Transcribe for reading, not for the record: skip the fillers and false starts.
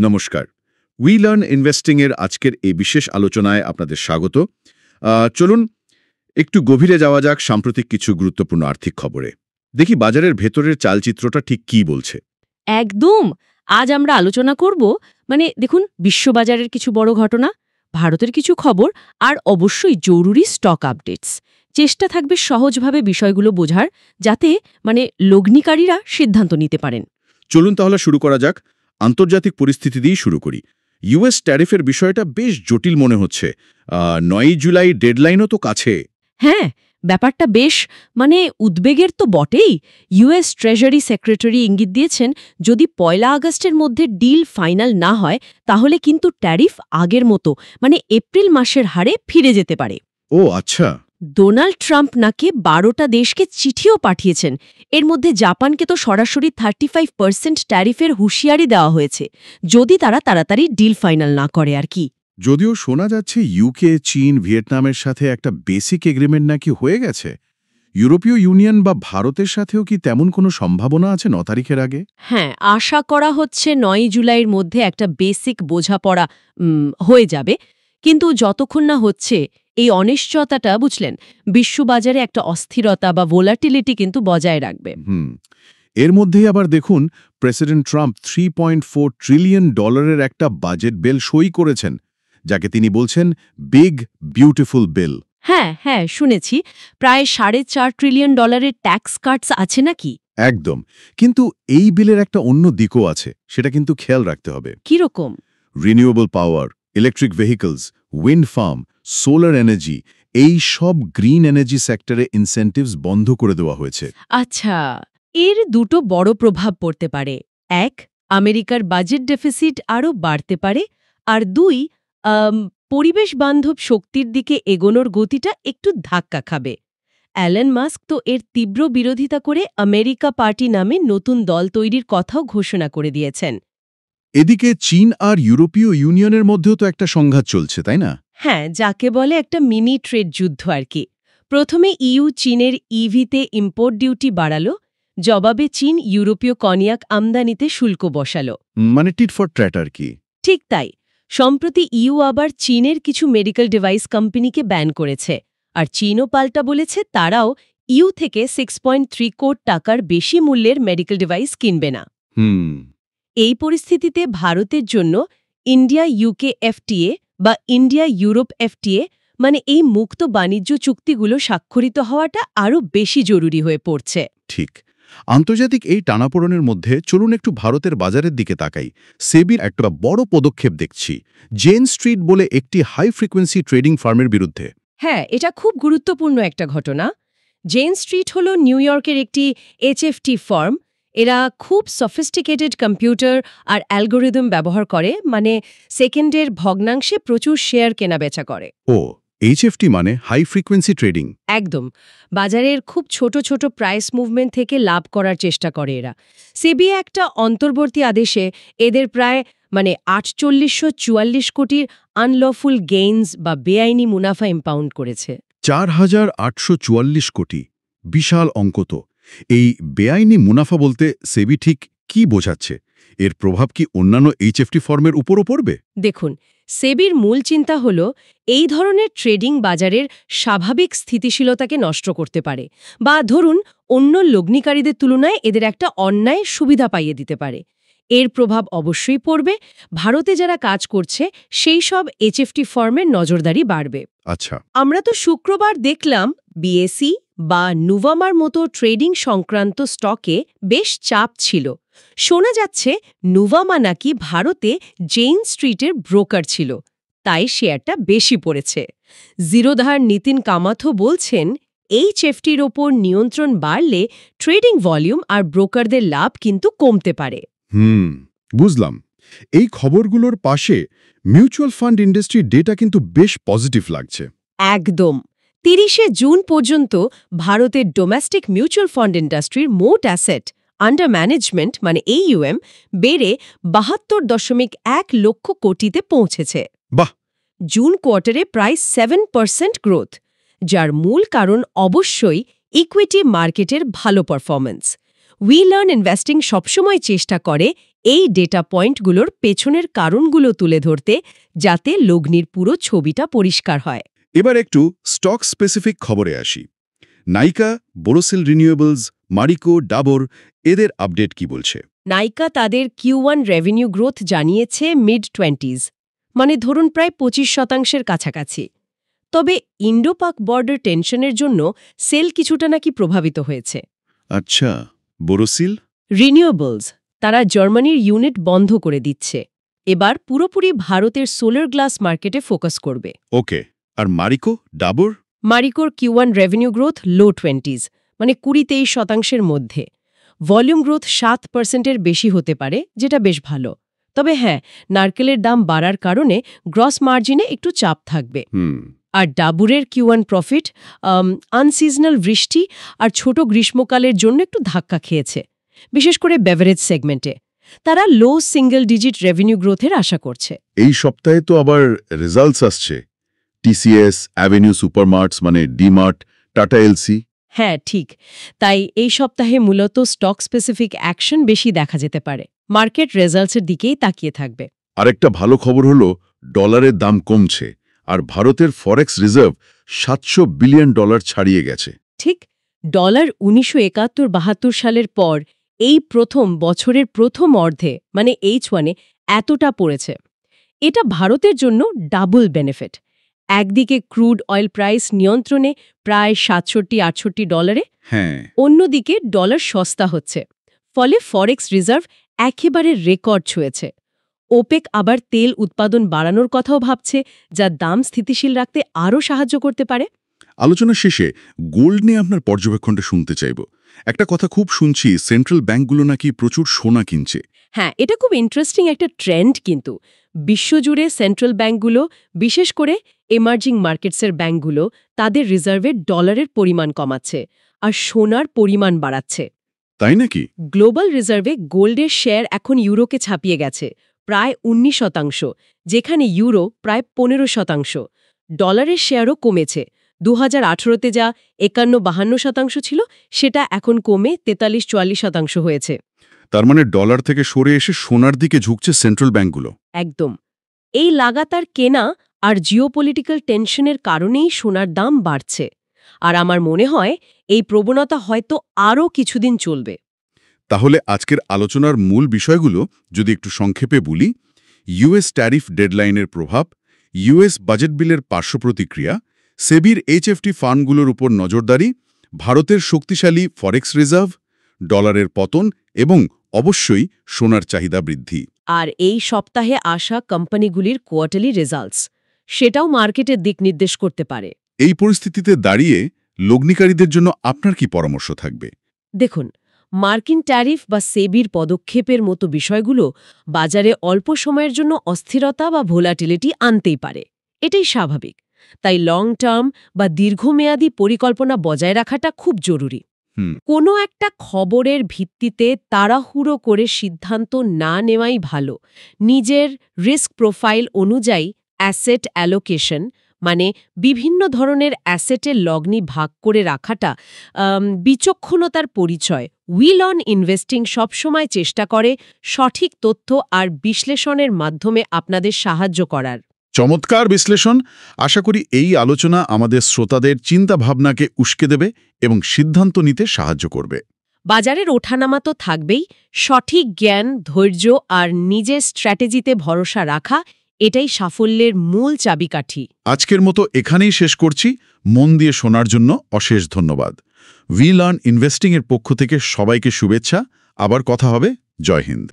নমস্কার। We learn investing এর আজকের এই বিশেষ আলোচনায় আপনাদের স্বাগত। চলুন একটু গভীরে যাওয়া যাক সাম্প্রতিক কিছু গুরুত্বপূর্ণ আর্থিক খবরে। দেখি বাজারের ভেতরের চালচিত্রটা ঠিক কী বলছে। একদম। আজ আমরা আলোচনা করব দেখুন, বিশ্ববাজারের কিছু বড় ঘটনা, ভারতের কিছু খবর আর অবশ্যই জরুরি স্টক আপডেটস। চেষ্টা থাকবে সহজভাবে বিষয়গুলো বোঝার, যাতে লগ্নিকারীরা সিদ্ধান্ত নিতে পারেন। চলুন তাহলে শুরু করা যাক। আন্তর্জাতিক পরিস্থিতি দিয়েই শুরু করি। ইউএস ট্যারিফের বিষয়টা বেশ জটিল মনে হচ্ছে। 9 জুলাই ডেডলাইনও তো কাছে। হ্যাঁ, ব্যাপারটা বেশ উদ্বেগের তো বটেই। ইউএস ট্রেজারি সেক্রেটারি ইঙ্গিত দিয়েছেন, যদি 1 আগস্টের মধ্যে ডিল ফাইনাল না হয়, তাহলে কিন্তু ট্যারিফ আগের মতো এপ্রিল মাসের হারে ফিরে যেতে পারে। ও আচ্ছা। ডোনাল্ড ট্রাম্প নাকি 12টা দেশকে চিঠিও পাঠিয়েছেন। এর মধ্যে জাপানকে তো সরাসরি 35% ট্যারিফের হুঁশিয়ারি দেওয়া হয়েছে, যদি তারা তাড়াতাড়ি ডিল ফাইনাল না করে আর কি। যদিও শোনা যাচ্ছে ইউকে, চীন, ভিয়েতনামের সাথে একটা বেসিক এগ্রিমেন্ট নাকি হয়ে গেছে। ইউরোপীয় ইউনিয়ন বা ভারতের সাথেও কি তেমন কোনো সম্ভাবনা আছে 9 তারিখের আগে? হ্যাঁ, আশা করা হচ্ছে 9 জুলাইয়ের মধ্যে একটা বেসিক বোঝাপড়া হয়ে যাবে। কিন্তু যতক্ষণ না হচ্ছে, এই অনিশ্চয়তাটা বুঝলেন, বিশ্ববাজারে একটা অস্থিরতা বা ভোলাটিলিটি কিন্তু বজায় রাখবে। এর মধ্যেই আবার দেখুন, প্রেসিডেন্ট ট্রাম্প $3.4 ট্রিলিয়ন একটা বাজেট বিল সই করেছেন, যাকে তিনি বলছেন বিগ বিউটিফুল বিল। হ্যাঁ, শুনেছি। প্রায় $4.5 ট্রিলিয়ন ট্যাক্স কাটস আছে নাকি? একদম। কিন্তু এই বিলের একটা অন্য দিকও আছে, সেটা কিন্তু খেয়াল রাখতে হবে। কিরকম? Renewable power, electric vehicles, wind farm, solar energy, এই সব গ্রিন এনার্জি সেক্টরে ইনসেন্টিভস বন্ধ করে দেওয়া হয়েছে। আচ্ছা, এর দুটো বড় প্রভাব পড়তে পারে। 1, আমেরিকার বাজেট ডেফিসিট আরও বাড়তে পারে। আর 2, পরিবেশ বান্ধব শক্তির দিকে এগোনোর গতিটা একটু ধাক্কা খাবে। অ্যালেন মাস্ক তো এর তীব্র বিরোধিতা করে আমেরিকা পার্টি নামে নতুন দল তৈরির কথাও ঘোষণা করে দিয়েছেন। এদিকে চীন আর ইউরোপীয় ইউনিয়নের মধ্যেও তো একটা সংঘাত চলছে, তাই না? হ্যাঁ, যাকে বলে একটা মিনি ট্রেড যুদ্ধ আর কি। প্রথমে ইউ চীনের ইভিতে ইম্পোর্ট ডিউটি বাড়ালো, জবাবে চীন ইউরোপীয় কনিয়াক আমদানিতে শুল্ক বসালো। মানে টিট ফর ট্র্যাট আর কি। ঠিক তাই। সম্প্রতি ইউ আবার চীনের কিছু মেডিকেল ডিভাইস কোম্পানিকে ব্যান করেছে, আর চীনও পাল্টা বলেছে তারাও ইউ থেকে 6.3 কোটি টাকার বেশি মূল্যের মেডিকেল ডিভাইস কিনবে না। এই পরিস্থিতিতে ভারতের জন্য ইন্ডিয়া ইউকে এফটিএ বা ইন্ডিয়া ইউরোপ এফটিএ এই মুক্ত বাণিজ্য চুক্তিগুলো স্বাক্ষরিত হওয়াটা আরও বেশি জরুরি হয়ে পড়ছে। ঠিক। আন্তর্জাতিক এই টানাপোড়েনের মধ্যে চলুন একটু ভারতের বাজারের দিকে তাকাই। সেবির একটা বড় পদক্ষেপ দেখছি, জেন স্ট্রিট বলে একটি হাই ফ্রিকোয়েন্সি ট্রেডিং ফার্মের বিরুদ্ধে। হ্যাঁ, এটা খুব গুরুত্বপূর্ণ একটা ঘটনা। জেন স্ট্রিট হল নিউ ইয়র্কের একটি এইচএফটি ফার্ম। এরা খুব সফিস্টিকেটেড কম্পিউটার আর অ্যালগোরিদম ব্যবহার করে, সেকেন্ডের ভগ্নাংশে প্রচুর শেয়ার কেনাবেচা করে। ও, এইচএফটি মানে হাই ফ্রিকোয়েন্সি ট্রেডিং। একদম। বাজারের খুব ছোট ছোট প্রাইস মুভমেন্ট থেকে লাভ করার চেষ্টা করে এরা। সেবি একটা অন্তর্বর্তী আদেশে এদের প্রায় 4844 কোটির আনলফুল গেইনস বা বেআইনি মুনাফা ইম্পাউন্ড করেছে। 4844 কোটি, বিশাল অঙ্ক তো। এই বেআইনি মুনাফা বলতে সেবি ঠিক কি বোঝাচ্ছে? এর প্রভাব কি অন্যান্য এইচএফটি ফার্মের উপরও পড়বে? দেখুন, সেবির মূল চিন্তা হল এই ধরনের ট্রেডিং বাজারের স্বাভাবিক স্থিতিশীলতাকে নষ্ট করতে পারে, বা ধরুন অন্য লগ্নিকারীদের তুলনায় এদের একটা অন্যায় সুবিধা পাইয়ে দিতে পারে। এর প্রভাব অবশ্যই পড়বে। ভারতে যারা কাজ করছে সেই সব এইচএফটি ফার্মের নজরদারি বাড়বে। আচ্ছা। আমরা তো শুক্রবার দেখলাম বিএসই বা নুভামার মতো ট্রেডিং সংক্রান্ত স্টকে বেশ চাপ ছিল। শোনা যাচ্ছে নুভামা নাকি ভারতে জেন স্ট্রিটের ব্রোকার ছিল, তাই শেয়ারটা বেশি পড়েছে। জিরোধার নিতিন কামাথও বলছেন, এইচএফটির ওপর নিয়ন্ত্রণ বাড়লে ট্রেডিং ভলিউম আর ব্রোকারদের লাভ কিন্তু কমতে পারে। বুঝলাম। এই খবরগুলোর পাশে মিউচুয়াল ফান্ড ইন্ডাস্ট্রির ডেটা কিন্তু বেশ পজিটিভ লাগছে। একদম। 30শে জুন পর্যন্ত ভারতের ডোমেস্টিক মিউচুয়াল ফান্ড ইন্ডাস্ট্রির মোট অ্যাসেট আন্ডার ম্যানেজমেন্ট AUM বেড়ে 72.1 লক্ষ কোটিতে পৌঁছেছে। বাহ! জুন কোয়ার্টারে প্রায় 7% গ্রোথ, যার মূল কারণ অবশ্যই ইকুইটি মার্কেটের ভালো পারফরম্যান্স। উই লার্ন ইনভেস্টিং সবসময় চেষ্টা করে এই ডেটা পয়েন্টগুলোর পেছনের কারণগুলো তুলে ধরতে, যাতে লগ্নির পুরো ছবিটা পরিষ্কার হয়। এবার একটু স্টক স্পেসিফিক খবরে আসি। নাইকা, বোরোসিল রিনিউয়েবলস, মারিকো, ডাবর এদের আপডেট কি বলছে? নাইকা তাদের Q1 রেভিনিউ গ্রোথ জানিয়েছে মিড-20s, মানে ধরুন প্রায় 25% কাছাকাছি। তবে ইন্ডো-পাক বর্ডার টেনশনের জন্য সেল কিছুটা নাকি প্রভাবিত হয়েছে। আচ্ছা, বোরোসিল? রিনিউয়েবলস, তারা জার্মানির ইউনিট বন্ধ করে দিচ্ছে, এবার পুরোপুরি ভারতের সোলার গ্লাস মার্কেটে ফোকাস করবে। ওকে, আর মারিকো, ডাবর? মারিকোর Q1 revenue growth low 20s, মানে 20-23% মধ্যে। ভলিউম গ্রোথ 7%-এর বেশি হতে পারে, যেটা বেশ ভালো। তবে হ্যাঁ, নারকেলের দাম বাড়ার কারণে গ্রস মার্জিনে একটু চাপ থাকবে। আর ডাবুরের Q1 প্রফিট আনসিজনাল বৃষ্টি আর ছোট গ্রীষ্মকালের জন্য একটু ধাক্কা খেয়েছে, বিশেষ করে বেভারেজ সেগমেন্টে। তারা লো সিঙ্গল ডিজিট রেভিনিউ গ্রোথের আশা করছে। এই সপ্তাহে তো আবার রেজাল্টস আসছে। টিসিএস, অ্যাভিনিউ সুপারমার্টস মানে ডিমার্ট, টাটা এলসি। হ্যাঁ, ঠিক। তাই এই সপ্তাহে মূলত স্টক স্পেসিফিক অ্যাকশন বেশি দেখা যেতে পারে। মার্কেট রেজাল্টসের দিকেই তাকিয়ে থাকবে। আরেকটা ভালো খবর হলো ডলারের দাম কমছে, আর ভারতের ফরেক্স রিজার্ভ $700 বিলিয়ন ছাড়িয়ে গেছে। ঠিক, ডলার 1971-72 সালের পর এই প্রথম বছরের প্রথম অর্ধে, মানে H1-এ এতটা পড়েছে। এটা ভারতের জন্য ডাবল বেনিফিট। একদিকে ক্রুড অয়েল প্রাইস নিয়ন্ত্রণে প্রায় $67-68, হ্যাঁ, অন্যদিকে ডলার সস্তা হচ্ছে, ফলে ফরেক্স রিজার্ভ একেবারে রেকর্ড ছুঁয়েছে। ওপেক আবার তেল উৎপাদন বাড়ানোর কথাও ভাবছে, যা দাম স্থিতিশীল রাখতে আরও সাহায্য করতে পারে। আলোচনা শেষে গোল্ড নিয়ে আপনার পর্যবেক্ষণটা শুনতে চাইব। একটা কথা খুব শুনছি, সেন্ট্রাল ব্যাংকগুলো নাকি প্রচুর সোনা কিনছে। হ্যাঁ, এটা খুব ইন্টারেস্টিং একটা ট্রেন্ড। কিন্তু বিশ্বজুড়ে সেন্ট্রাল ব্যাংকগুলো, বিশেষ করে এমার্জিং মার্কেটসের ব্যাংকগুলো, তাদের রিজার্ভে ডলারের পরিমাণ কমাচ্ছে আর সোনার পরিমাণ বাড়াচ্ছে। তাই নাকি? গ্লোবাল রিজার্ভে গোল্ডের শেয়ার এখন ইউরোকে ছাপিয়ে গেছে, প্রায় 19%, যেখানে ইউরো প্রায় 15%। ডলারের শেয়ারও কমেছে। 2018-তে যা 51-52% ছিল, সেটা এখন কমে 43-44% হয়েছে। তার মানে ডলার থেকে সরে এসে সোনার দিকে ঝুঁকছে সেন্ট্রাল ব্যাংকগুলো। একদম। এই লাগাতার কেনা আর জিওপলিটিক্যাল টেনশনের কারণেই সোনার দাম বাড়ছে। আর আমার মনে হয় এই প্রবণতা হয়তো আরও কিছুদিন চলবে। তাহলে আজকের আলোচনার মূল বিষয়গুলো যদি একটু সংক্ষেপে বলি: ইউএস ট্যারিফ ডেডলাইনের প্রভাব, ইউএস বাজেট বিলের পার্শ্ব প্রতিক্রিয়া, সেবির এইচএফটি ফান্ডগুলোর উপর নজরদারি, ভারতের শক্তিশালী ফরেক্স রিজার্ভ, ডলারের পতন এবং অবশ্যই সোনার চাহিদা বৃদ্ধি। আর এই সপ্তাহে আসা কোম্পানিগুলির কোয়ার্টারলি রেজাল্টস, সেটাও মার্কেটের দিক নির্দেশ করতে পারে। এই পরিস্থিতিতে দাঁড়িয়ে লগ্নিকারীদের জন্য আপনার কি পরামর্শ থাকবে? দেখুন, মার্কিন ট্যারিফ বা সেবির পদক্ষেপের মতো বিষয়গুলো বাজারে অল্প সময়ের জন্য অস্থিরতা বা ভোলাটিলিটি আনতেই পারে। এটাই স্বাভাবিক। তাই লং টার্ম বা দীর্ঘমেয়াদী পরিকল্পনা বজায় রাখাটা খুব জরুরি। কোনো একটা খবরের ভিত্তিতে তাড়াহুড়ো করে সিদ্ধান্ত না নেওয়াই ভালো। নিজের রিস্ক প্রোফাইল অনুযায়ী অ্যাসেট অ্যালোকেশন, মানে বিভিন্ন ধরনের অ্যাসেটের লগ্নি ভাগ করে রাখাটা বিচক্ষণতার পরিচয়। উইল অন ইনভেস্টিং সবসময় চেষ্টা করে সঠিক তথ্য আর বিশ্লেষণের মাধ্যমে আপনাদের সাহায্য করার। চমৎকার বিশ্লেষণ। আশা করি এই আলোচনা আমাদের শ্রোতাদের চিন্তা ভাবনাকে উস্কে দেবে এবং সিদ্ধান্ত নিতে সাহায্য করবে। বাজারের ওঠানামা তো থাকবেই, সঠিক জ্ঞান, ধৈর্য আর নিজের স্ট্র্যাটেজিতে ভরসা রাখা, এটাই সাফল্যের মূল চাবিকাঠি। আজকের মতো এখানেই শেষ করছি। মন দিয়ে শোনার জন্য অশেষ ধন্যবাদ। উইল অন ইনভেস্টিং এর পক্ষ থেকে সবাইকে শুভেচ্ছা। আবার কথা হবে। জয় হিন্দ।